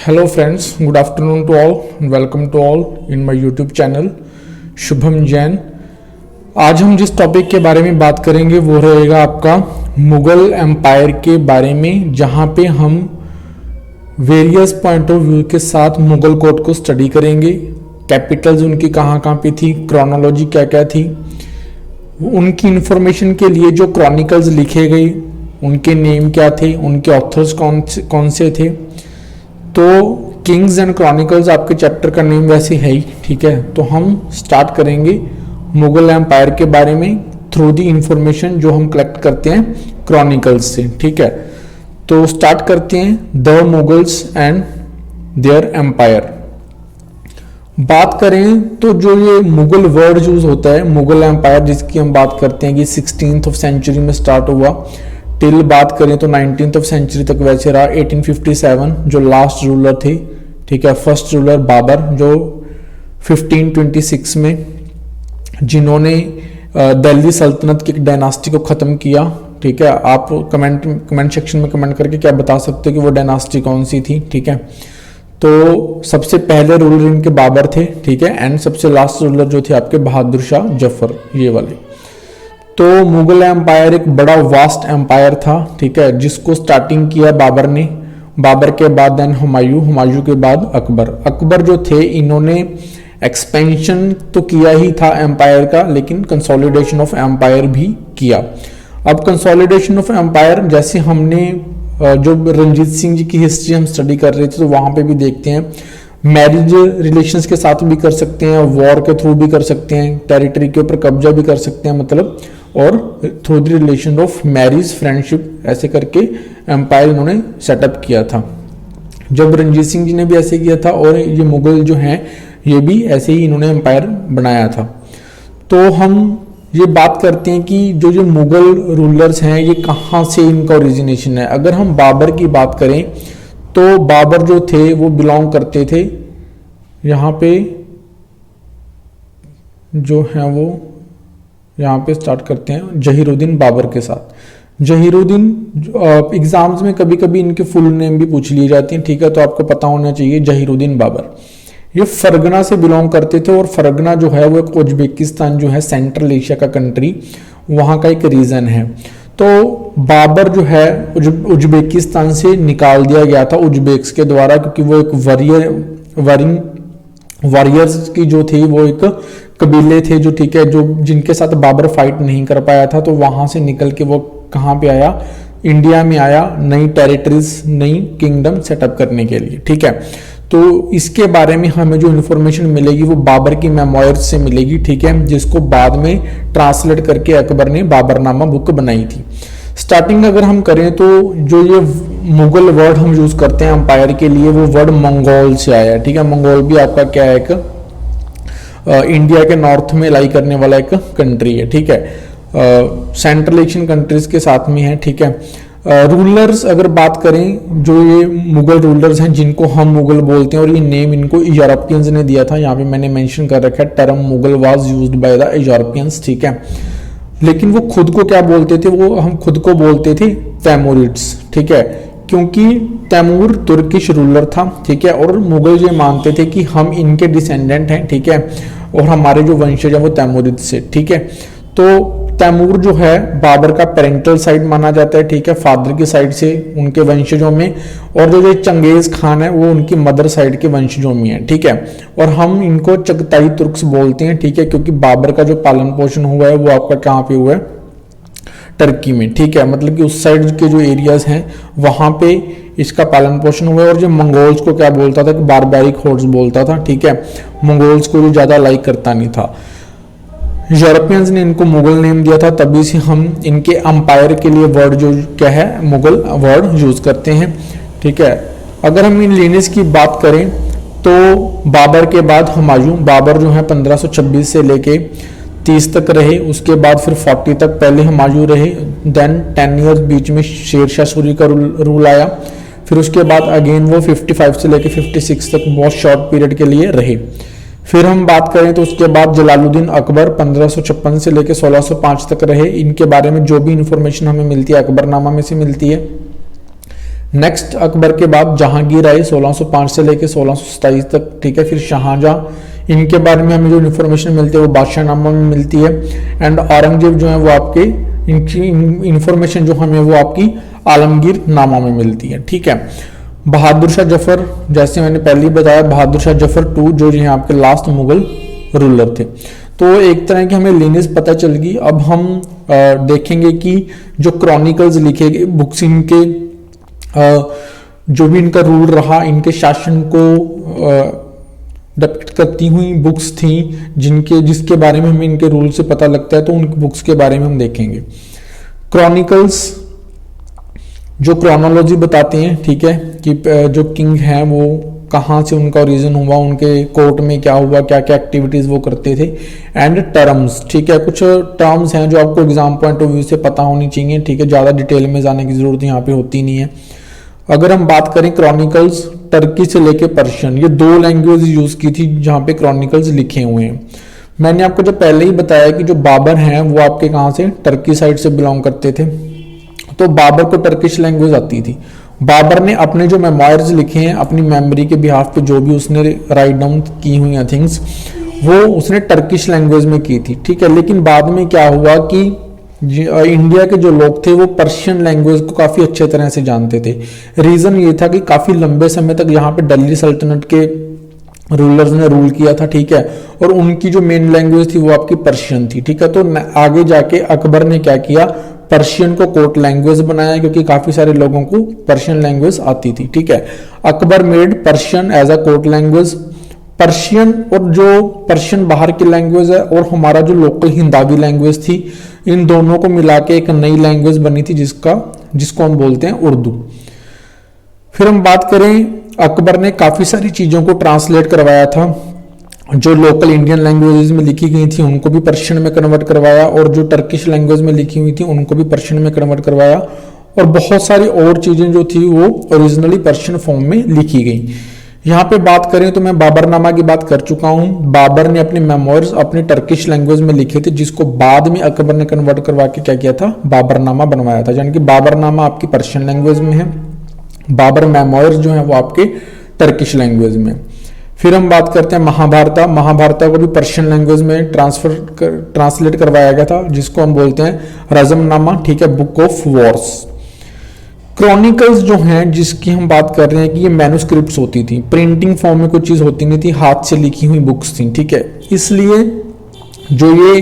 Hello friends, good afternoon to all and welcome to all in my YouTube channel Shubham Jain. आज हम जिस topic के बारे में बात करेंगे वो रहेगा आपका मुगल एम्पायर के बारे में, जहां पे हम वेरियस पॉइंट ऑफ व्यू के साथ मुगल कोर्ट को स्टडी करेंगे। कैपिटल्स उनकी कहाँ पे थी, क्रोनोलॉजी क्या क्या थी, उनकी इंफॉर्मेशन के लिए जो क्रॉनिकल्स लिखे गए उनके नेम क्या थे, उनके ऑथर्स कौन से थे। तो किंग्स एंड क्रॉनिकल्स आपके चैप्टर का नेम वैसे है ही, ठीक है। तो हम स्टार्ट करेंगे मुगल एम्पायर के बारे में थ्रू दी इंफॉर्मेशन जो हम कलेक्ट करते हैं क्रॉनिकल्स से, ठीक है। तो स्टार्ट करते हैं the Mughals and their empire. बात करें तो जो ये मुगल वर्ड यूज होता है, मुगल एम्पायर जिसकी हम बात करते हैं कि 16th सेंचुरी में स्टार्ट हुआ, टिल बात करें तो 19th सेंचुरी तक वैसे रहा। 1857 जो लास्ट रूलर थे, ठीक है, फर्स्ट रूलर बाबर, जो 1526 में जिन्होंने दिल्ली सल्तनत की एक डायनास्टी को खत्म किया, ठीक है। आप कमेंट सेक्शन में कमेंट करके क्या बता सकते हो कि वो डायनास्टी कौन सी थी, ठीक है। तो सबसे पहले रूलर इनके बाबर थे, ठीक है, एंड सबसे लास्ट रूलर जो थे आपके बहादुर शाह जफर, ये वाले। तो मुगल एम्पायर एक बड़ा वास्ट एम्पायर था, ठीक है, जिसको स्टार्टिंग किया बाबर ने। बाबर के बाद देन हुमायूं के बाद अकबर जो थे, इन्होंने एक्सपेंशन तो किया ही था एम्पायर का, लेकिन कंसोलिडेशन ऑफ एम्पायर भी किया। अब कंसोलिडेशन ऑफ एम्पायर जैसे हमने जो रंजीत सिंह जी की हिस्ट्री हम स्टडी कर रहे थे तो वहां पे भी देखते हैं, मैरिज रिलेशंस के साथ भी कर सकते हैं, वॉर के थ्रू भी कर सकते हैं, टेरिटरी के ऊपर कब्जा भी कर सकते हैं, मतलब, और through the relation of marriage, friendship, ऐसे करके एम्पायर इन्होंने सेटअप किया था। जब रंजीत सिंह जी ने भी ऐसे किया था और ये मुगल जो हैं ये भी ऐसे ही इन्होंने एम्पायर बनाया था। तो हम ये बात करते हैं कि जो मुगल रूलर्स हैं ये कहाँ से इनका ओरिजिनेशन है। अगर हम बाबर की बात करें तो बाबर जो थे वो बिलोंग करते थे, यहाँ पे जो है वो यहाँ पे स्टार्ट करते हैं जहीरुद्दीन बाबर के साथ। जहीरुद्दीन एग्जाम्स में कभी कभी इनके फुल नेम भी पूछ लिए जाते हैं, ठीक है, तो आपको पता होना चाहिए जहीरुद्दीन बाबर। ये फरगना से बिलोंग करते थे और फरगना जो है वो एक उज्बेकिस्तान जो है सेंट्रल एशिया का कंट्री, वहाँ का एक रीजन है। तो बाबर जो है उज्बेकिस्तान से निकाल दिया गया था उज्बेक्स के द्वारा, क्योंकि वो एक वॉरियर्स की जो थी वो एक कबीले थे जो, ठीक है, जो जिनके साथ बाबर फाइट नहीं कर पाया था। तो वहां से निकल के वो कहाँ पे आया, इंडिया में आया, नई टेरिटरीज, नई किंगडम सेटअप करने के लिए, ठीक है। तो इसके बारे में हमें जो इन्फॉर्मेशन मिलेगी वो बाबर की मेमोयर्स से मिलेगी, ठीक है, जिसको बाद में ट्रांसलेट करके अकबर ने बाबरनामा बुक बनाई थी। स्टार्टिंग अगर हम करें तो जो ये मुगल वर्ड हम यूज करते हैं एम्पायर के लिए वो वर्ड मंगोल से आया है, ठीक है। मंगोल भी आपका क्या है, एक इंडिया के नॉर्थ में लाई करने वाला एक कंट्री है, ठीक है, सेंट्रल एशियन कंट्रीज के साथ में है, ठीक है। रूलर्स अगर बात करें, जो ये मुगल रूलर्स हैं जिनको हम मुगल बोलते हैं, और ये नेम इनको यूरोपियंस ने दिया था, यहाँ पे मैंने मेंशन कर रखा है, term Mughal was used by the Europeans, ठीक है। लेकिन वो खुद को क्या बोलते थे, वो हम खुद को बोलते थे तैमूरिड्स, ठीक है, क्योंकि तैमूर तुर्किश रूलर था, ठीक है, और मुगल ये मानते थे कि हम इनके डिसेंडेंट हैं, ठीक है, और हमारे जो वंशज हैं वो तैमूरिद से, ठीक है। तो तैमूर जो है बाबर का पेरेंटल साइड माना जाता है, ठीक है, फादर की साइड से उनके वंशजों में, और जो चंगेज खान है वो उनकी मदर साइड के वंशजों में है, ठीक है। और हम इनको चगताई तुर्क्स बोलते हैं, ठीक है, क्योंकि बाबर का जो पालन पोषण हुआ है वो आपका कहाँ पे हुआ है, टर्की में, ठीक है, मतलब कि उस साइड के जो एरियाज हैं वहां पे इसका पालन पोषण हुआ है। और जो मंगोल्स को क्या बोलता था कि बारबैरिक होर्ड्स बोलता था, ठीक है, मंगोल्स को जो ज्यादा लाइक करता नहीं था। यूरोपियंस ने इनको मुगल नेम दिया था, तभी से हम इनके एम्पायर के लिए वर्ड जो क्या है मुगल वर्ड यूज करते हैं, ठीक है। अगर हम इन लिनेज की बात करें तो बाबर के बाद हुमायूं, बाबर जो है 1526 से लेके 30 तक रहे, उसके बाद फिर 40 तक पहले हुमायूं रहे, देन 10 ईयर्स बीच में शेरशाह सूरी का रूल आया, फिर उसके बाद अगेन वो 55 से लेके 56 तक बहुत शॉर्ट पीरियड के लिए रहे। फिर हम बात करें तो उसके बाद जलालुद्दीन अकबर 1556 से लेकर 1605 तक रहे। इनके बारे में जो भी इंफॉर्मेशन हमें मिलती है अकबरनामा में से मिलती है। नेक्स्ट अकबर के बाद जहांगीर आए 1605 से लेकर 1627 तक, ठीक है। फिर शाहजहां, इनके बारे में हमें जो इन्फॉर्मेशन मिलती है वो बादशाहनामा में मिलती है। एंड औरंगजेब जो है वो आपके इनकी इन्फॉर्मेशन जो हमें वो आपकी आलमगीर नामा में मिलती है, ठीक है। बहादुर शाह जफर, जैसे मैंने पहले ही बताया, बहादुर शाह जफर टू जो यहाँ आपके लास्ट मुगल रूलर थे। तो एक तरह की हमें लिनेज पता चल गई। अब हम देखेंगे कि जो क्रॉनिकल्स लिखे गए बुक्स, इनके जो भी इनका रूल रहा, इनके शासन को डिपिक्ट करती हुई बुक्स थी जिसके बारे में हमें इनके रूल से पता लगता है, तो उन बुक्स के बारे में हम देखेंगे। क्रॉनिकल्स जो क्रोनोलॉजी बताते हैं, ठीक है, कि जो किंग हैं वो कहाँ से उनका ओरिजिन हुआ, उनके कोर्ट में क्या हुआ, क्या क्या एक्टिविटीज वो करते थे। एंड टर्म्स, ठीक है, कुछ टर्म्स हैं जो आपको एग्जाम पॉइंट ऑफ व्यू से पता होनी चाहिए, ठीक है, ज़्यादा डिटेल में जाने की जरूरत यहाँ पे होती नहीं है। अगर हम बात करें क्रॉनिकल्स, टर्की से लेके पर्शियन, ये 2 लैंग्वेज यूज की थी जहाँ पे क्रॉनिकल्स लिखे हुए हैं। मैंने आपको जो पहले ही बताया कि जो बाबर हैं वो आपके कहाँ से, टर्की साइड से बिलोंग करते थे, तो बाबर को टर्किश लैंग्वेज आती थी। बाबर ने अपने जो मेमोयर्स लिखे हैं अपनी मेमोरी के बिहाफ पे, जो भी उसने राइट डाउन की हुई हैं थिंग्स, वो उसने टर्किश लैंग्वेज में की थी, ठीक है। लेकिन बाद में क्या हुआ कि इंडिया के जो लोग थे वो पर्शियन लैंग्वेज को काफी अच्छे तरह से जानते थे। रीजन ये था कि काफी लंबे समय तक यहाँ पे दिल्ली सल्तनत के रूलर्स ने रूल किया था, ठीक है, और उनकी जो मेन लैंग्वेज थी वो आपकी पर्शियन थी, ठीक है। तो आगे जाके अकबर ने क्या किया, पर्शियन को कोर्ट लैंग्वेज बनाया, क्योंकि काफी सारे लोगों को पर्शियन लैंग्वेज आती थी, ठीक है। Akbar made Persian as a court language. Persian और जो पर्शियन बाहर की लैंग्वेज है और हमारा जो लोकल हिंदावी लैंग्वेज थी, इन दोनों को मिला के एक नई लैंग्वेज बनी थी जिसको हम बोलते हैं उर्दू। फिर हम बात करें, अकबर ने काफी सारी चीजों को ट्रांसलेट करवाया था, जो लोकल इंडियन लैंग्वेजेस में लिखी गई थी उनको भी पर्शियन में कन्वर्ट करवाया, और जो टर्किश लैंग्वेज में लिखी हुई थी उनको भी पर्शियन में कन्वर्ट करवाया, और बहुत सारी और चीजें जो थी वो ओरिजिनली पर्शियन फॉर्म में लिखी गई। यहाँ पे बात करें तो मैं बाबरनामा की बात कर चुका हूँ। बाबर ने अपने मेमोइर्स अपने टर्किश लैंग्वेज में लिखे थे, जिसको बाद में अकबर ने कन्वर्ट करवा के क्या किया था, बाबरनामा बनवाया था। यानी कि बाबरनामा आपकी पर्शियन लैंग्वेज में है, बाबर मेमोइर्स जो है वो आपके टर्किश लैंग्वेज में। फिर हम बात करते हैं महाभारता। महाभारता को भी पर्शियन लैंग्वेज में ट्रांसलेट करवाया गया था, जिसको हम बोलते हैं रजमनामा, ठीक है, बुक ऑफ वॉर्स। क्रॉनिकल्स जो हैं जिसकी हम बात कर रहे हैं कि ये मैन्युस्क्रिप्ट्स होती थी, प्रिंटिंग फॉर्म में कोई चीज होती नहीं थी, हाथ से लिखी हुई बुक्स थी, ठीक है। इसलिए जो ये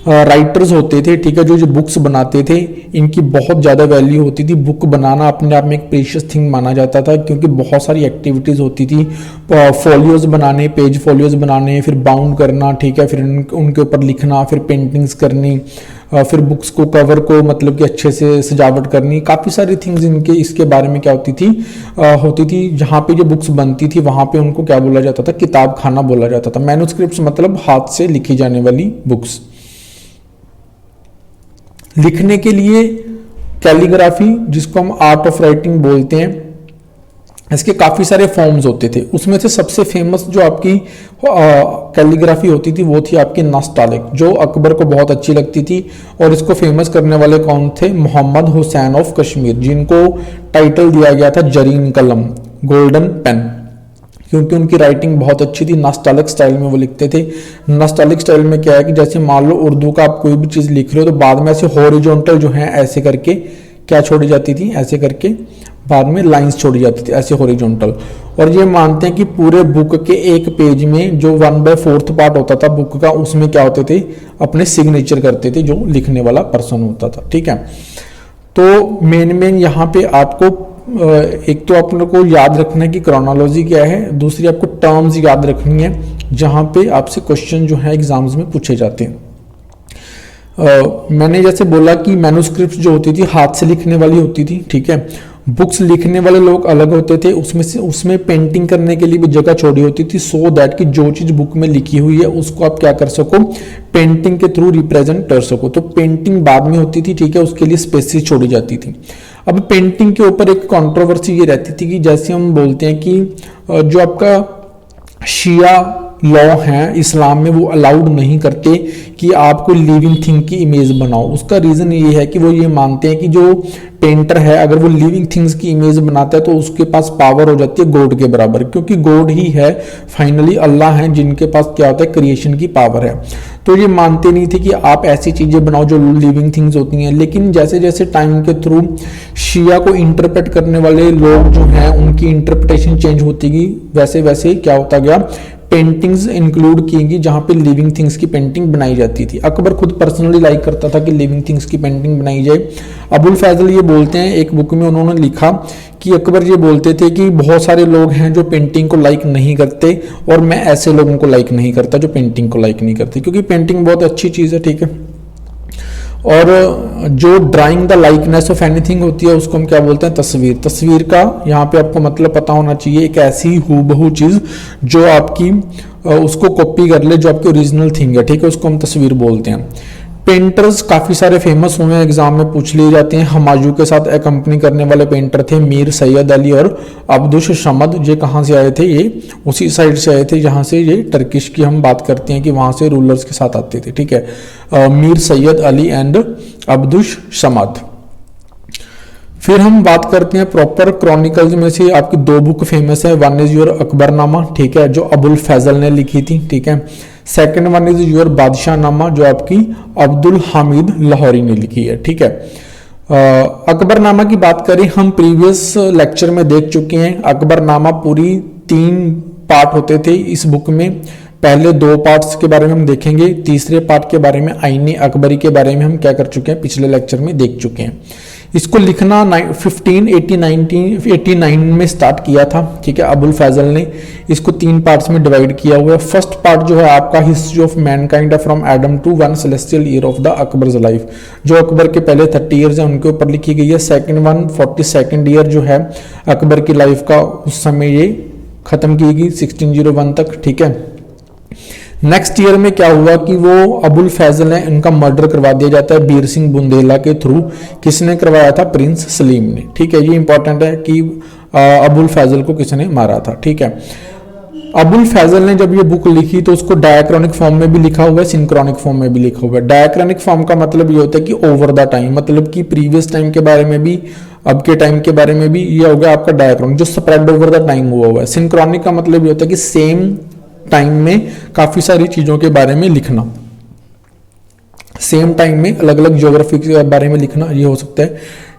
राइटर्स होते थे, ठीक है, जो बुक्स बनाते थे, इनकी बहुत ज़्यादा वैल्यू होती थी। बुक बनाना अपने आप में एक प्रीशियस थिंग माना जाता था, क्योंकि बहुत सारी एक्टिविटीज़ होती थी, फोलियोज बनाने, पेज फोलियोज बनाने, फिर बाउंड करना, ठीक है, फिर उनके ऊपर लिखना, फिर पेंटिंग्स करनी, फिर बुक्स को कवर को मतलब कि अच्छे से सजावट करनी, काफ़ी सारी थिंग्स इनके इसके बारे में क्या होती थी। जहाँ पे जो बुक्स बनती थी वहाँ पे उनको क्या बोला जाता था, किताब खाना बोला जाता था। मैन्युस्क्रिप्ट्स मतलब हाथ से लिखी जाने वाली बुक्स। लिखने के लिए कैलीग्राफी, जिसको हम आर्ट ऑफ राइटिंग बोलते हैं, इसके काफी सारे फॉर्म्स होते थे। उसमें से सबसे फेमस जो आपकी कैलीग्राफी होती थी वो थी आपकी नास्टालिक, जो अकबर को बहुत अच्छी लगती थी। और इसको फेमस करने वाले कौन थे, मोहम्मद हुसैन ऑफ कश्मीर, जिनको टाइटल दिया गया था जरीन कलम, गोल्डन पेन, क्योंकि उनकी राइटिंग बहुत अच्छी थी। नास्टालिक स्टाइल में वो लिखते थे। नास्टालिक स्टाइल में क्या है कि जैसे मान लो उर्दू का आप कोई भी चीज़ लिख रहे हो तो बाद में ऐसे हॉरिजॉन्टल जो है ऐसे करके क्या छोड़ी जाती थी, ऐसे करके बाद में लाइंस छोड़ी जाती थी, ऐसे हॉरिजॉन्टल। और ये मानते हैं कि पूरे बुक के एक पेज में जो 1/4 पार्ट होता था बुक का, उसमें क्या होते थे, अपने सिग्नेचर करते थे जो लिखने वाला पर्सन होता था, ठीक है। तो मेन यहाँ पे आपको एक तो आप लोग को याद रखना है कि क्रोनोलॉजी क्या है, दूसरी आपको टर्म्स याद रखनी है जहां पे आपसे क्वेश्चन जो है एग्जाम्स में पूछे जाते हैं। मैंने जैसे बोला कि मैन्युस्क्रिप्ट्स जो होती थी हाथ से लिखने वाली होती थी, ठीक है। बुक्स लिखने वाले लोग अलग होते थे, उसमें पेंटिंग करने के लिए भी जगह छोड़ी होती थी, सो दैट कि जो चीज बुक में लिखी हुई है उसको आप क्या कर सको, पेंटिंग के थ्रू रिप्रेजेंट कर सको। तो पेंटिंग बाद में होती थी, ठीक है, उसके लिए स्पेसेस छोड़ी जाती थी। अब पेंटिंग के ऊपर एक कंट्रोवर्सी ये रहती थी कि जैसे हम बोलते हैं कि जो आपका शिया लॉ हैं इस्लाम में, वो अलाउड नहीं करते कि आप कोई लिविंग थिंग की इमेज बनाओ। उसका रीज़न ये है कि वो ये मानते हैं कि जो पेंटर है अगर वो लिविंग थिंग्स की इमेज बनाता है तो उसके पास पावर हो जाती है गॉड के बराबर, क्योंकि गॉड ही है फाइनली, अल्लाह हैं जिनके पास क्या होता है क्रिएशन की पावर है। तो ये मानते नहीं थे कि आप ऐसी चीज़ें बनाओ जो लिविंग थिंग्स होती हैं। लेकिन जैसे जैसे टाइम के थ्रू शिया को इंटरप्रेट करने वाले लोग जो हैं उनकी इंटरप्रिटेशन चेंज होती गई, वैसे वैसे क्या होता गया, पेंटिंग्स इंक्लूड की गई जहां पे लिविंग थिंग्स की पेंटिंग बनाई जाती थी। अकबर खुद पर्सनली लाइक करता था कि लिविंग थिंग्स की पेंटिंग बनाई जाए। अबुल फैजल ये बोलते हैं, एक बुक में उन्होंने लिखा कि अकबर ये बोलते थे कि बहुत सारे लोग हैं जो पेंटिंग को लाइक नहीं करते और मैं ऐसे लोगों को लाइक नहीं करता जो पेंटिंग को लाइक नहीं करते, क्योंकि पेंटिंग बहुत अच्छी चीज़ है, ठीक है। और जो drawing the likeness of anything होती है उसको हम क्या बोलते हैं, तस्वीर। तस्वीर का यहाँ पे आपको मतलब पता होना चाहिए, एक ऐसी हूबहू चीज़ जो आपकी उसको कॉपी कर ले, जो आपकी ओरिजिनल थिंग है, ठीक है, उसको हम तस्वीर बोलते हैं। पेंटर्स काफ़ी सारे फेमस हुए हैं, एग्जाम में पूछ लिए जाते हैं। हमायूं के साथ एकम्पनी करने वाले पेंटर थे मीर सैयद अली और अब्दुश शमद। ये कहाँ से आए थे, ये उसी साइड से आए थे जहाँ से ये टर्किश की हम बात करते हैं कि वहाँ से रूलर्स के साथ आते थे, ठीक है। मीर सैयद अली एंड अब्दुश शमद। फिर हम बात करते हैं प्रॉपर क्रॉनिकल्स में से आपकी दो बुक फेमस है। वन इज योर अकबरनामा, ठीक है, जो अबुल फैजल ने लिखी थी, ठीक है। सेकंड वन इज योर बादशाहनामा, जो आपकी अब्दुल हामिद लाहौरी ने लिखी है, ठीक है। अकबरनामा की बात करें, हम प्रीवियस लेक्चर में देख चुके हैं। अकबरनामा पूरी 3 पार्ट होते थे इस बुक में। पहले 2 पार्ट्स के बारे में हम देखेंगे, तीसरे पार्ट के बारे में आईने अकबरी के बारे में हम क्या कर चुके हैं, पिछले लेक्चर में देख चुके हैं। इसको लिखना 1589 में स्टार्ट किया था, ठीक है। अबुल फैजल ने इसको 3 पार्ट्स में डिवाइड किया हुआ है। फर्स्ट पार्ट जो है आपका history of mankind from Adam to 1 celestial year of the Akbar's life, जो अकबर के पहले 30 ईयर्स हैं उनके ऊपर लिखी गई है। सेकंड वन 42nd ईयर जो है अकबर की लाइफ का, उस समय ये खत्म की गई 1601 तक, ठीक है। नेक्स्ट ईयर में क्या हुआ कि वो अबुल फैजल है, इनका मर्डर करवा दिया जाता है बीर सिंह बुंदेला के थ्रू। किसने करवाया था, प्रिंस सलीम ने, ठीक है। ये इंपॉर्टेंट है कि अबुल फैजल को किसने मारा था, ठीक है। अबुल फैजल ने जब ये बुक लिखी तो उसको डायक्रॉनिक फॉर्म में भी लिखा हुआ है, सिंक्रोनिक फॉर्म में भी लिखा हुआ है। डायक्रॉनिक फॉर्म का मतलब ये होता है कि ओवर द टाइम, मतलब कि प्रीवियस टाइम के बारे में भी, अब के टाइम के बारे में भी, ये हो गया आपका डायक्रॉनिक, जो स्प्रेड ओवर द टाइम हुआ है। सिंक्रोनिक का मतलब ये होता है कि सेम टाइम में काफी सारी चीजों के बारे में लिखना, सेम टाइम में अलग अलग ज्योग्राफी के बारे में लिखना, ये हो सकता है।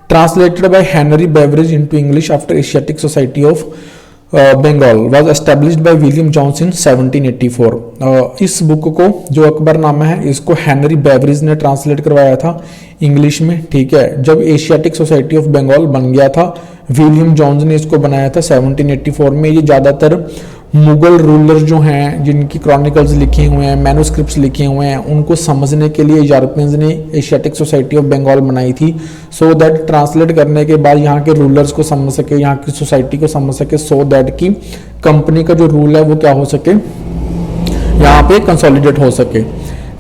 Translated by Henry Beveridge into English after Asiatic Society of Bengal was established by William Jones in 1784। इस बुक को, जो अकबरनामा है, इसको हेनरी बेवरेज ने ट्रांसलेट करवाया था इंग्लिश में, ठीक है। जब एशियाटिक सोसाइटी ऑफ बंगाल बन गया था, विलियम जॉन्स ने इसको बनाया था 1784 में। ये ज्यादातर मुगल रूलर जो हैं, जिनकी क्रॉनिकल्स लिखे हुए हैं, मैन्युस्क्रिप्ट्स लिखे हुए हैं, उनको समझने के लिए यूरोपियंस ने एशियाटिक सोसाइटी ऑफ बंगाल बनाई थी, सो दैट ट्रांसलेट करने के बाद यहाँ के रूलर्स को समझ सके, यहाँ की सोसाइटी को समझ सके, सो दैट की कंपनी का जो रूल है वो क्या हो सके, यहाँ पे कंसोलिडेट हो सके।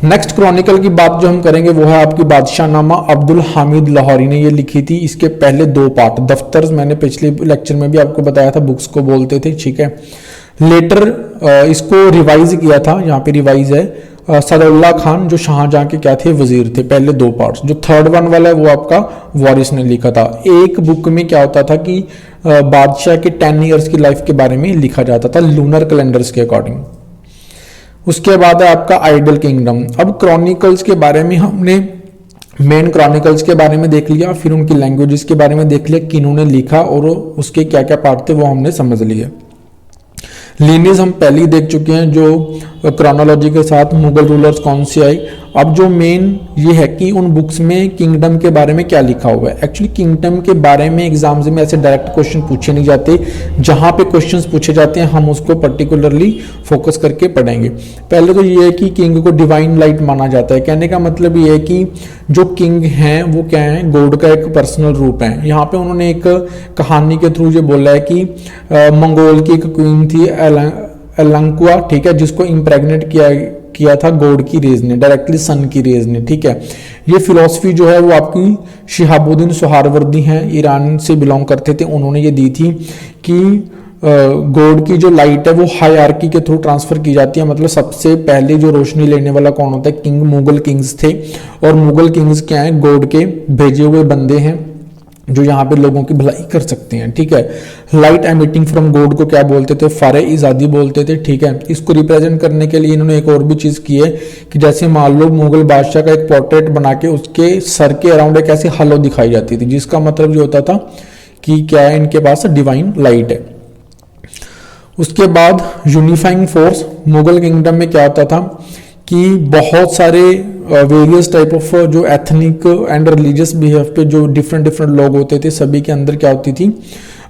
नेक्स्ट क्रॉनिकल की बात जो हम करेंगे वो है आपकी बादशाहनामा। अब्दुल हामिद लाहौरी ने ये लिखी थी। इसके पहले 2 पार्ट, दफ्तर मैंने पिछले लेक्चर में भी आपको बताया था, बुक्स को बोलते थे, ठीक है। लेटर इसको रिवाइज किया था, यहाँ पे रिवाइज है सदउल्ला खान, जो शाहजहां के क्या थे, वजीर थे। पहले 2 पार्ट्स, जो थर्ड वन वाला है वो आपका वारिस ने लिखा था। एक बुक में क्या होता था कि बादशाह के 10 ईयर्स की लाइफ के बारे में लिखा जाता था लूनर कैलेंडर्स के अकॉर्डिंग। उसके बाद है आपका आइडल किंगडम। अब क्रॉनिकल्स के बारे में हमने मेन क्रॉनिकल्स के बारे में देख लिया, फिर उनकी लैंग्वेजेस के बारे में देख लिया, किन्होंने लिखा और उसके क्या क्या पार्ट थे वो हमने समझ लिया। लीनियज हम पहले ही देख चुके हैं, जो क्रोनोलॉजी के साथ मुगल रूलर्स कौन से आए। अब जो मेन ये है कि उन बुक्स में किंगडम के बारे में क्या लिखा हुआ है। एक्चुअली किंगडम के बारे में एग्जाम्स में ऐसे डायरेक्ट क्वेश्चन पूछे नहीं जाते, जहां पे क्वेश्चंस पूछे जाते हैं हम उसको पर्टिकुलरली फोकस करके पढ़ेंगे। पहले तो ये है कि किंग को डिवाइन लाइट माना जाता है। कहने का मतलब ये है कि जो किंग हैं वो क्या है, गॉड का एक पर्सनल रूप है। यहाँ पे उन्होंने एक कहानी के थ्रू ये बोला है कि मंगोल की एक क्वीन थी एलंकुआ, ठीक है, जिसको इम्प्रेग्नेट किया था गॉड की रेज ने, डायरेक्टली सन की रेज ने, ठीक है। ये फिलॉसफी जो है वो आपकी शिहाबुद्दीन सुहारवर्दी हैं, ईरान से बिलोंग करते थे, उन्होंने ये दी थी कि गॉड की जो लाइट है वो हायरार्की के थ्रू ट्रांसफर की जाती है। मतलब सबसे पहले जो रोशनी लेने वाला कौन होता है? किंग, मुगल किंग्स थे। और मुगल किंग्स क्या है? गॉड के भेजे हुए बंदे हैं जो यहाँ पे लोगों की भलाई कर सकते हैं, ठीक है। लाइट एमिटिंग फ्रॉम गॉड को क्या बोलते थे? फारे इजादी बोलते थे, ठीक है। इसको रिप्रेजेंट करने के लिए इन्होंने एक और भी चीज की है कि जैसे मान लो मुगल बादशाह का एक पोर्ट्रेट बना के उसके सर के अराउंड एक ऐसी हलो दिखाई जाती थी, जिसका मतलब ये होता था कि क्या है, इनके पास डिवाइन लाइट है। उसके बाद यूनिफाइंग फोर्स, मुगल किंगडम में क्या होता था कि बहुत सारे वेरियस टाइप ऑफ जो एथनिक एंड रिलीजियस बिहेव पे जो डिफरेंट डिफरेंट लोग होते थे, सभी के अंदर क्या होती थी,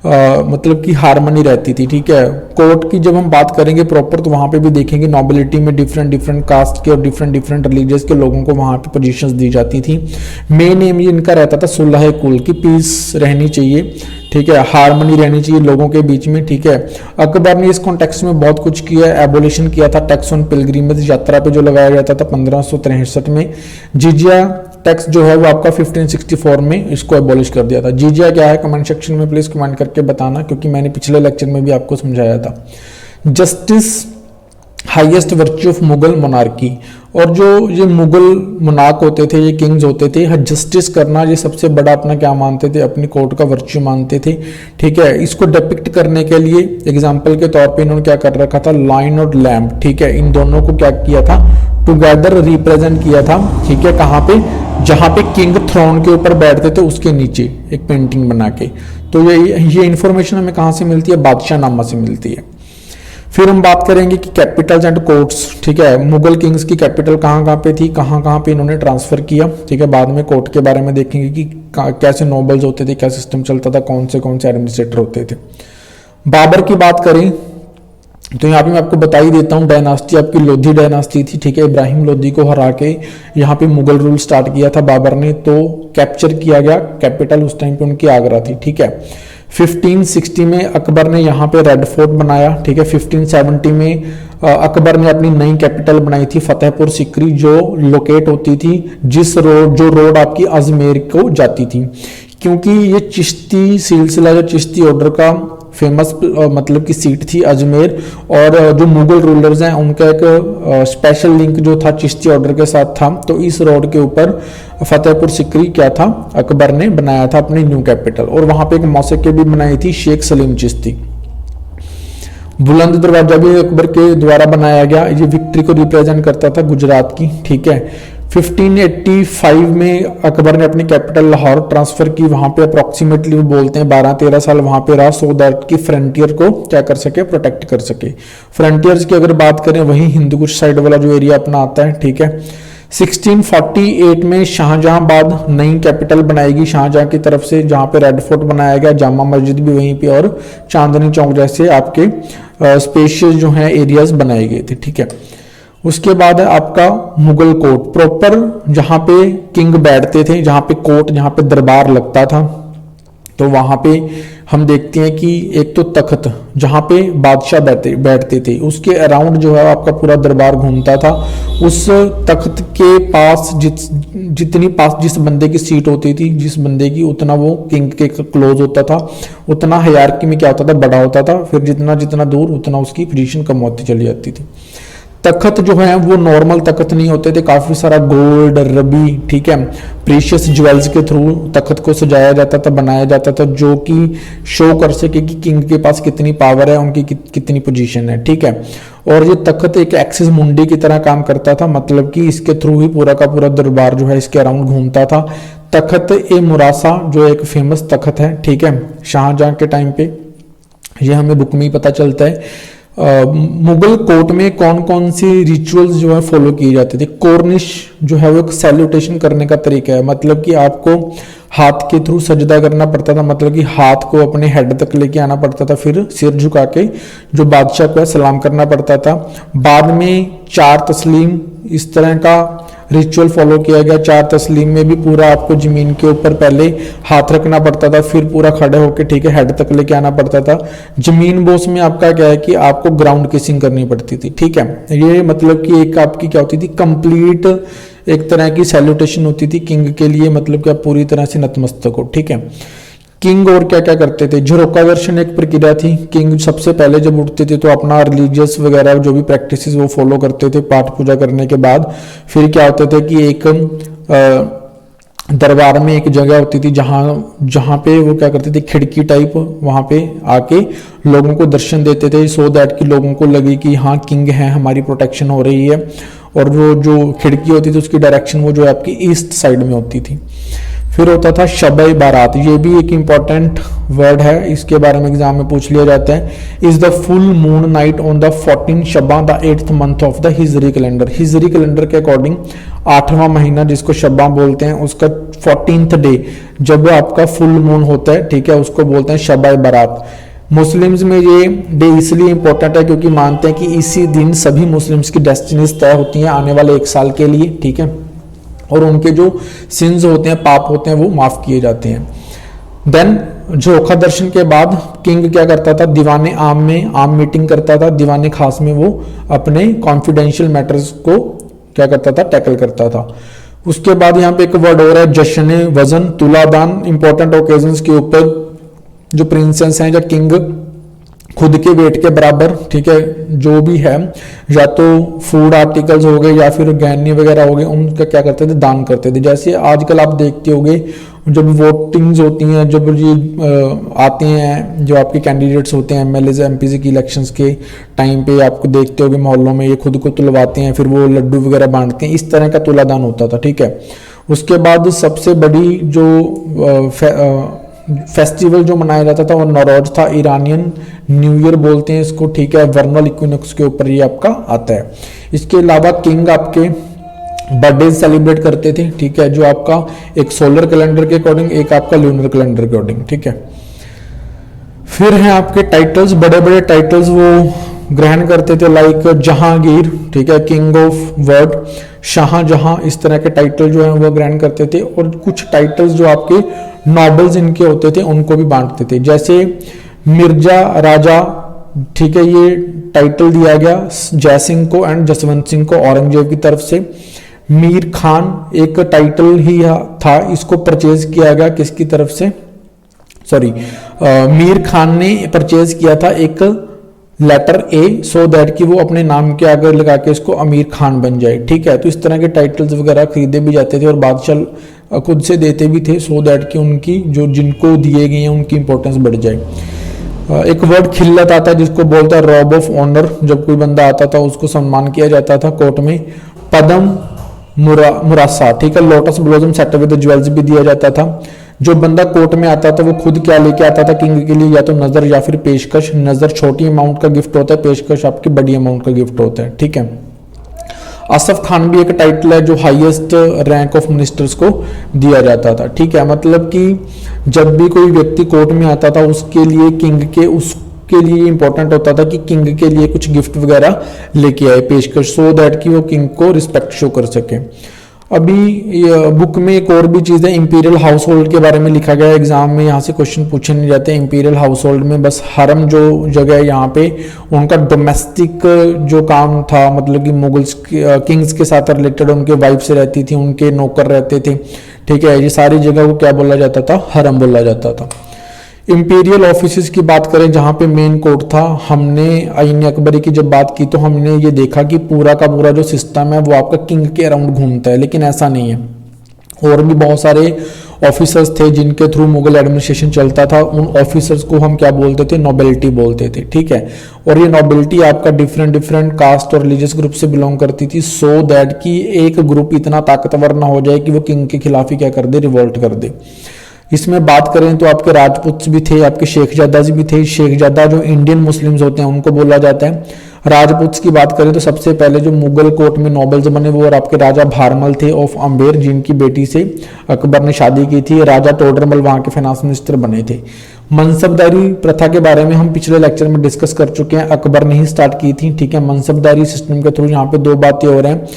मतलब कि हार्मनी रहती थी, ठीक है। कोर्ट की जब हम बात करेंगे प्रॉपर तो वहां पे भी देखेंगे नोबिलिटी में डिफरेंट डिफरेंट कास्ट के और डिफरेंट डिफरेंट रिलीजियस के लोगों को वहां पे पोजीशंस दी जाती थी। मेन एम ये इनका रहता था सुलह कुल की, पीस रहनी चाहिए, ठीक है, हार्मनी रहनी चाहिए लोगों के बीच में, ठीक है। अकबर ने इस कॉन्टेक्स्ट में बहुत कुछ किया, एबोलिशन किया था टैक्स ऑन पिलग्रिमेज, यात्रा पे जो लगाया जाता था 1563 में। जिजिया टैक्स जो है वो आपका 1564 में इसको एबॉलिश कर दिया था। जिजिया क्या है? कमेंट सेक्शन में प्लीज कमेंट करके बताना, क्योंकि मैंने पिछले लेक्चर में भी आपको समझाया था। Justice highest virtue of Mughal monarchy, और जो ये मुगल मोनार्क होते थे, ये किंग्स होते थे, जस्टिस करना ये सबसे बड़ा अपना क्या मानते थे? अपनी कोर्ट का वर्च्यू मानते थे, ठीक है। इसको डिपिक्ट करने के लिए एग्जाम्पल के तौर पे इन्होंने क्या कर रखा था? लायन और लैम्प, ठीक है, इन दोनों को क्या किया था? टुगेदर रिप्रेजेंट किया था, ठीक है। कहाँ पे? जहां पे किंग थ्रोन के ऊपर बैठते थे उसके नीचे एक पेंटिंग बना के। तो ये इंफॉर्मेशन हमें कहां से मिलती है? बादशाह नामा से मिलती है। फिर हम बात करेंगे कि कैपिटल्स एंड कोर्ट्स, ठीक है। मुगल किंग्स की कैपिटल कहाँ कहाँ पे थी, कहाँ कहाँ पे इन्होंने ट्रांसफर किया, ठीक है। बाद में कोर्ट के बारे में देखेंगे कि कैसे नोबल्स होते थे, क्या सिस्टम चलता था, कौन से एडमिनिस्ट्रेटर होते थे। बाबर की बात करें तो यहाँ पे मैं आपको बता ही देता हूँ, डायनास्टी आपकी लोधी डायनास्टी थी, ठीक है। इब्राहिम लोधी को हरा के यहाँ पे मुगल रूल स्टार्ट किया था बाबर ने, तो कैप्चर किया गया कैपिटल उस टाइम पे उनकी आगरा थी, ठीक है। 1560 में अकबर ने यहाँ पे रेड फोर्ट बनाया, ठीक है। 1570 में अकबर ने अपनी नई कैपिटल बनाई थी फतेहपुर सिकरी, जो लोकेट होती थी जो रोड आपकी अजमेर को जाती थी, क्योंकि ये चिश्ती सिलसिला, जो चिश्ती ऑर्डर का फेमस मतलब की सीट थी अजमेर, और जो मुगल रूलर्स हैं उनका एक स्पेशल लिंक जो था चिश्ती ऑर्डर के साथ था। तो इस रोड के ऊपर फतेहपुर सिकरी क्या था? अकबर ने बनाया था अपनी न्यू कैपिटल, और वहां पे एक मौसीकी भी बनाई थी शेख सलीम चिश्ती। बुलंद दरवाजा भी अकबर के द्वारा बनाया गया, ये विक्ट्री को रिप्रेजेंट करता था गुजरात की, ठीक है। 1585 में अकबर ने अपनी कैपिटल लाहौर ट्रांसफर की, वहां पे अप्रोक्सीमेटली वो बोलते हैं 12-13 साल वहां पे रहा, सो दैट की फ्रंटियर को क्या कर सके? प्रोटेक्ट कर सके। फ्रंटियर्स की अगर बात करें, वही हिंदू कुश साइड वाला जो एरिया अपना आता है, ठीक है। 1648 में शाहजहांबाद नई कैपिटल बनाएगी शाहजहां की तरफ से, जहां पे रेड फोर्ट बनाया गया, जामा मस्जिद भी वहीं पे, और चांदनी चौक जैसे आपके स्पेशियस जो है एरियाज बनाए गए थे, ठीक है। उसके बाद है आपका मुगल कोर्ट, प्रॉपर जहां पे किंग बैठते थे, जहां पे कोर्ट, जहां पे दरबार लगता था, तो वहां पे हम देखते हैं कि एक तो तख्त जहां पे बादशाह बैठते थे, उसके अराउंड जो है आपका पूरा दरबार घूमता था। उस तख्त के पास जिस बंदे की सीट होती थी, जिस बंदे की, उतना वो किंग के क्लोज होता था, उतना हायरार्की में क्या होता था? बड़ा होता था। फिर जितना जितना दूर, उतना उसकी पोजीशन कम होती चली जाती थी। तख्त जो है वो नॉर्मल तख्त नहीं होते थे, काफी सारा गोल्ड, रबी, ठीक है, प्रीशियस ज्वेल्स के थ्रू तख्त को सजाया जाता था, बनाया जाता था, जो कि शो कर सके कि किंग के पास कितनी पावर है, उनकी कितनी पोजीशन है, ठीक है। और ये तख्त एक एक्सिस मुंडी की तरह काम करता था, मतलब कि इसके थ्रू ही पूरा का पूरा दरबार जो है इसके अराउंड घूमता था। तख्त ए मुरासा जो एक फेमस तख्त है, ठीक है, शाहजहां के टाइम पे, ये हमें बुक में ही पता चलता है। मुगल कोर्ट में कौन कौन सी रिचुअल्स जो है फॉलो किए जाते थे? कॉर्निश जो है वो एक सैल्यूटेशन करने का तरीका है, मतलब कि आपको हाथ के थ्रू सजदा करना पड़ता था, मतलब कि हाथ को अपने हेड तक लेके आना पड़ता था, फिर सिर झुका के जो बादशाह को सलाम करना पड़ता था। बाद में 4 तस्लीम इस तरह का रिचुअल फॉलो किया गया। 4 तस्लीम में भी पूरा आपको जमीन के ऊपर पहले हाथ रखना पड़ता था, फिर पूरा खड़े होके, ठीक है, हेड तक लेके आना पड़ता था। जमीन बोस में आपका क्या है कि आपको ग्राउंड किसिंग करनी पड़ती थी, ठीक है। ये मतलब कि एक आपकी क्या होती थी? कंप्लीट एक तरह की सैल्यूटेशन होती थी किंग के लिए, मतलब कि आप पूरी तरह से नतमस्तक हो, ठीक है। किंग और क्या क्या करते थे, झरोका दर्शन एक प्रक्रिया थी। किंग सबसे पहले जब उठते थे तो अपना रिलीजियस वगैरह जो भी प्रैक्टिसेस वो फॉलो करते थे पाठ पूजा करने के बाद। फिर क्या होता था कि एक दरबार में एक जगह होती थी जहाँ जहाँ पे वो क्या करते थे, खिड़की टाइप, वहाँ पे आके लोगों को दर्शन देते थे, सो दैट कि लोगों को लगे कि हाँ किंग है, हमारी प्रोटेक्शन हो रही है। और वो जो खिड़की होती थी उसकी डायरेक्शन वो जो है आपकी ईस्ट साइड में होती थी। फिर होता था शब-ए बारात, ये भी एक इम्पॉर्टेंट वर्ड है, इसके बारे में एग्जाम में पूछ लिया जाता है। Is the full moon night on the 14 शब्बा the 8th month of the Hijri calendar. Hijri calendar के अकॉर्डिंग 8वां महीना जिसको शब्बा बोलते हैं, उसका 14th डे जब आपका फुल मून होता है, ठीक है, उसको बोलते हैं शब-ए बारात। मुस्लिम्स में ये डे इसलिए इंपॉर्टेंट है क्योंकि मानते हैं कि इसी दिन सभी मुस्लिम्स की डेस्टिनीज तय होती हैं आने वाले 1 साल के लिए, ठीक है, और उनके जो सिंस होते हैं, पाप होते हैं, वो माफ किए जाते हैं। देन झरोखा दर्शन के बाद किंग क्या करता था, दीवाने आम में आम मीटिंग करता था, दीवाने खास में वो अपने कॉन्फिडेंशियल मैटर्स को क्या करता था, टैकल करता था। उसके बाद यहाँ पे एक वर्ड और है जश्न वजन तुलादान। इंपॉर्टेंट ओकेजन्स के ऊपर जो प्रिंसेस हैं या किंग खुद के वेट के बराबर, ठीक है, जो भी है, या तो फूड आर्टिकल्स हो गए या फिर गहने वगैरह हो गए, उनका क्या करते थे, दान करते थे। जैसे आजकल आप देखते होंगे जब वोटिंग्स होती हैं, जब ये आते हैं जो आपके कैंडिडेट्स होते हैं एमएलए एमपी की इलेक्शंस के टाइम पे, आपको देखते होंगे मोहल्लों में ये खुद को तुलवाते हैं, फिर वो लड्डू वगैरह बांटते हैं, इस तरह का तुलादान होता था, ठीक है। उसके बाद सबसे बड़ी जो फेस्टिवल जो मनाया जाता था वो नौरोज था, ईरानियन न्यू ईयर बोलते हैं इसको, ठीक है, वर्नल इक्विनोक्स के ऊपर ये आपका आता है। इसके अलावा किंग आपके बर्थडे सेलिब्रेट करते थे, ठीक है, जो आपका एक सोलर कैलेंडर के अकॉर्डिंग, एक आपका ल्यूनर कैलेंडर के अकॉर्डिंग, ठीक है। फिर हैं आपके टाइटल्स, बड़े बड़े टाइटल्स वो ग्रहण करते थे, लाइक जहांगीर, ठीक है, किंग ऑफ वर्ड, शाहजहां, इस तरह के टाइटल जो है वो ग्रहण करते थे। और कुछ टाइटल्स जो आपके नॉबल्स इनके होते थे उनको भी बांटते थे, जैसे मिर्जा राजा, ठीक है, ये टाइटल दिया गया जयसिंह को एंड जसवंत सिंह को औरंगजेब की तरफ से। मीर खान एक टाइटल ही था, इसको परचेज किया गया किसकी तरफ से, सॉरी, मीर खान ने परचेज किया था एक लेटर ए, सो दैट कि वो अपने नाम के आगे लगा के इसको अमीर खान बन जाए, ठीक है। तो इस तरह के टाइटल्स वगैरह खरीदे भी जाते थे और बादशाह खुद से देते भी थे, सो दैट कि उनकी जो जिनको दिए गए हैं उनकी इंपॉर्टेंस बढ़ जाए। एक वर्ड खिल्लत आता है जिसको बोलता है रॉब ऑफ ऑनर, जब कोई बंदा आता था उसको सम्मान किया जाता था कोर्ट में। पदम मुरासा, ठीक है, lotus blossom set with jewels भी दिया जाता था। जो बंदा कोर्ट में आता था वो खुद क्या लेके आता था किंग के लिए, या तो नजर या फिर पेशकश। नजर छोटी अमाउंट का गिफ्ट होता है, पेशकश आपकी बड़ी अमाउंट का गिफ्ट होता है, ठीक है। असफ खान भी एक टाइटल है जो हाईएस्ट रैंक ऑफ मिनिस्टर्स को दिया जाता था, ठीक है। मतलब कि जब भी कोई व्यक्ति कोर्ट में आता था उसके लिए किंग के उसके लिए इंपॉर्टेंट होता था कि किंग के लिए कुछ गिफ्ट वगैरह लेके आए, पेशकश, सो दैट कि वो किंग को रिस्पेक्ट शो कर सके। अभी बुक में एक और भी चीज़ है, इंपीरियल हाउस होल्ड के बारे में लिखा गया है, एग्जाम में यहाँ से क्वेश्चन पूछे नहीं जाते। इंपीरियल हाउस होल्ड में बस हरम जो जगह है यहाँ पे उनका डोमेस्टिक जो काम था, मतलब कि मुगल्स किंग्स के साथ रिलेटेड उनके वाइफ से रहती थी, उनके नौकर रहते थे, ठीक है, ये सारी जगह को क्या बोला जाता था, हरम बोला जाता था। इंपीरियल ऑफिसेस की बात करें जहाँ पे मेन कोर्ट था, हमने आईन अकबरी की जब बात की तो हमने ये देखा कि पूरा का पूरा जो सिस्टम है वो आपका किंग के अराउंड घूमता है, लेकिन ऐसा नहीं है। और भी बहुत सारे ऑफिसर्स थे जिनके थ्रू मुगल एडमिनिस्ट्रेशन चलता था, उन ऑफिसर्स को हम क्या बोलते थे, नोबिलिटी बोलते थे, ठीक है। और ये नोबिलिटी आपका डिफरेंट डिफरेंट कास्ट और रिलीजियस ग्रुप से बिलोंग करती थी, सो दैट कि एक ग्रुप इतना ताकतवर ना हो जाए कि वो किंग के खिलाफ ही क्या कर दे, रिवोल्ट कर दे। इसमें बात करें तो आपके राजपूत भी थे, आपके शेखजादा भी थे। शेखजादा जो इंडियन मुस्लिम्स होते हैं उनको बोला जाता है। राजपूत की बात करें तो सबसे पहले जो मुगल कोर्ट में नोबल्स बने वो और आपके राजा भारमल थे ऑफ अम्बेर, जिनकी बेटी से अकबर ने शादी की थी। राजा टोडरमल वहां के फाइनेंस मिनिस्टर बने थे। मनसबदारी प्रथा के बारे में हम पिछले लेक्चर में डिस्कस कर चुके हैं, अकबर ने ही स्टार्ट की थी, ठीक है। मनसबदारी सिस्टम के थ्रू यहाँ पे दो बातें हो रहे हैं,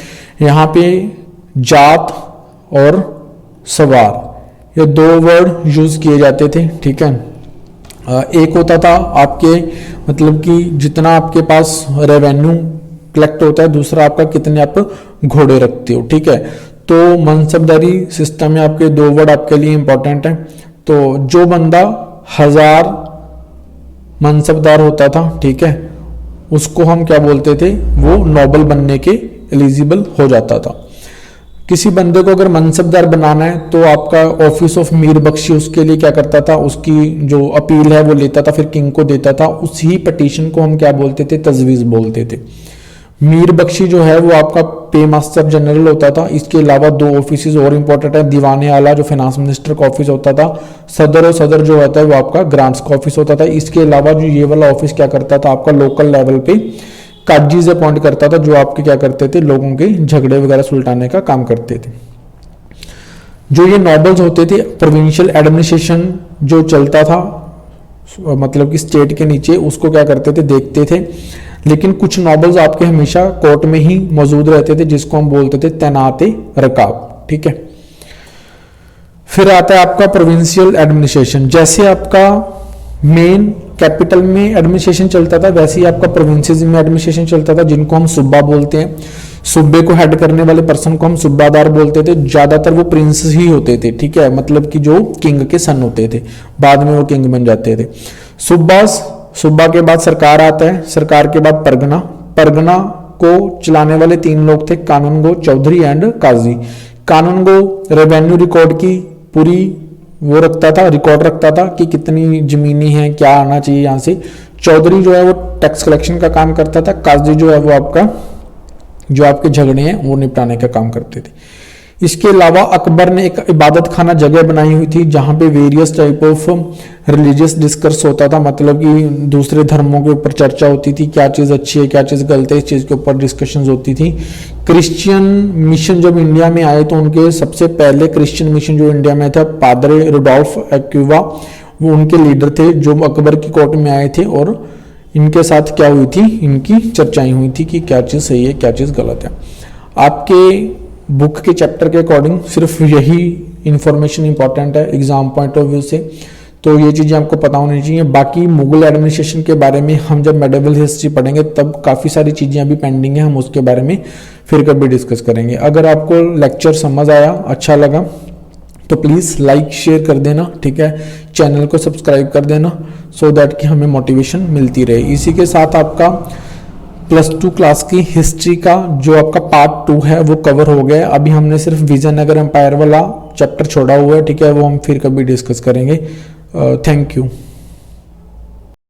यहाँ पे जात और सवार, ये दो वर्ड यूज किए जाते थे, ठीक है। एक होता था आपके मतलब कि जितना आपके पास रेवेन्यू कलेक्ट होता है, दूसरा आपका कितने आप घोड़े रखते हो, ठीक है। तो मनसबदारी सिस्टम में आपके दो वर्ड आपके लिए इंपॉर्टेंट है, तो जो बंदा 1000 मनसबदार होता था, ठीक है, उसको हम क्या बोलते थे, वो नोबल बनने के एलिजिबल हो जाता था। किसी बंदे को अगर मनसबदार बनाना है तो आपका ऑफिस ऑफ मीर बख्शी उसके लिए क्या करता था, उसकी जो अपील है वो लेता था, फिर किंग को देता था। उसी पटिशन को हम क्या बोलते थे, तजवीज बोलते थे। मीर बख्शी जो है वो आपका पे मास्टर जनरल होता था। इसके अलावा 2 ऑफिस और इंपॉर्टेंट है, दीवान आला जो फाइनेंस मिनिस्टर का ऑफिस होता था, सदर और सदर जो होता है वो आपका ग्रांट्स का ऑफिस होता था। इसके अलावा जो ये वाला ऑफिस क्या करता था, आपका लोकल लेवल पे काजी अपॉइंट करता था, जो आपके क्या करते थे, लोगों के झगड़े वगैरह सुलटाने का काम करते थे। जो ये नॉबल्स होते थे, प्रोविंशियल एडमिनिस्ट्रेशन जो चलता था, मतलब कि स्टेट के नीचे, उसको क्या करते थे, देखते थे। लेकिन कुछ नॉबल्स आपके हमेशा कोर्ट में ही मौजूद रहते थे, जिसको हम बोलते थे तैनाते रकाब, ठीक है। फिर आता है आपका प्रोविंशियल एडमिनिस्ट्रेशन। जैसे आपका मेन कैपिटल में एडमिनिस्ट्रेशन चलता था, वैसे ही आपका प्रोविंसेस में एडमिनिस्ट्रेशन चलता था, जिनको हम सूबा बोलते हैं। सूबे को हेड करने वाले पर्सन को हम सूबादार बोलते थे। ज्यादातर वो प्रिंस ही होते थे, ठीक है, मतलब कि जो किंग के सन होते थे, बाद में वो किंग बन जाते थे। सूबा के बाद सरकार आता है, सरकार के बाद परगना। परगना को चलाने वाले 3 लोग थे, कानूनगो, चौधरी एंड काजी। कानूनगो रेवेन्यू रिकॉर्ड की पूरी वो रखता था, रिकॉर्ड रखता था कि कितनी जमीनी है, क्या आना चाहिए यहाँ से। चौधरी जो है वो टैक्स कलेक्शन का काम करता था। काजी जो है वो आपका जो आपके झगड़े हैं वो निपटाने का काम करते थे। इसके अलावा अकबर ने एक इबादत खाना जगह बनाई हुई थी, जहां पे वेरियस टाइप ऑफ रिलीजियस डिस्कर्स होता था, मतलब कि दूसरे धर्मों के ऊपर चर्चा होती थी, क्या चीज अच्छी है, क्या चीज गलत है, इस चीज के ऊपर डिस्कशंस होती थी। क्रिश्चियन मिशन जब इंडिया में आए तो उनके सबसे पहले क्रिश्चियन मिशन जो इंडिया में था, पादरे रुडोल्फ एक्विवा, वो उनके लीडर थे, जो अकबर की कोर्ट में आए थे। और इनके साथ क्या हुई थी, इनकी चर्चाएं हुई थी कि क्या चीज सही है, क्या चीज गलत है। आपके बुक के चैप्टर के अकॉर्डिंग सिर्फ यही इंफॉर्मेशन इंपॉर्टेंट है एग्जाम पॉइंट ऑफ व्यू से, तो ये चीजें आपको पता होनी चाहिए। बाकी मुगल एडमिनिस्ट्रेशन के बारे में हम जब मेडिवल हिस्ट्री पढ़ेंगे तब काफी सारी चीजें अभी पेंडिंग है, हम उसके बारे में फिर कभी डिस्कस करेंगे। अगर आपको लेक्चर समझ आया, अच्छा लगा, तो प्लीज लाइक शेयर कर देना, ठीक है, चैनल को सब्सक्राइब कर देना, सो दैट कि हमें मोटिवेशन मिलती रहे। इसी के साथ आपका +2 क्लास की हिस्ट्री का जो आपका पार्ट 2 है वो कवर हो गया। अभी हमने सिर्फ विजयनगर एम्पायर वाला चैप्टर छोड़ा हुआ है, ठीक है, वो हम फिर कभी डिस्कस करेंगे। Thank you.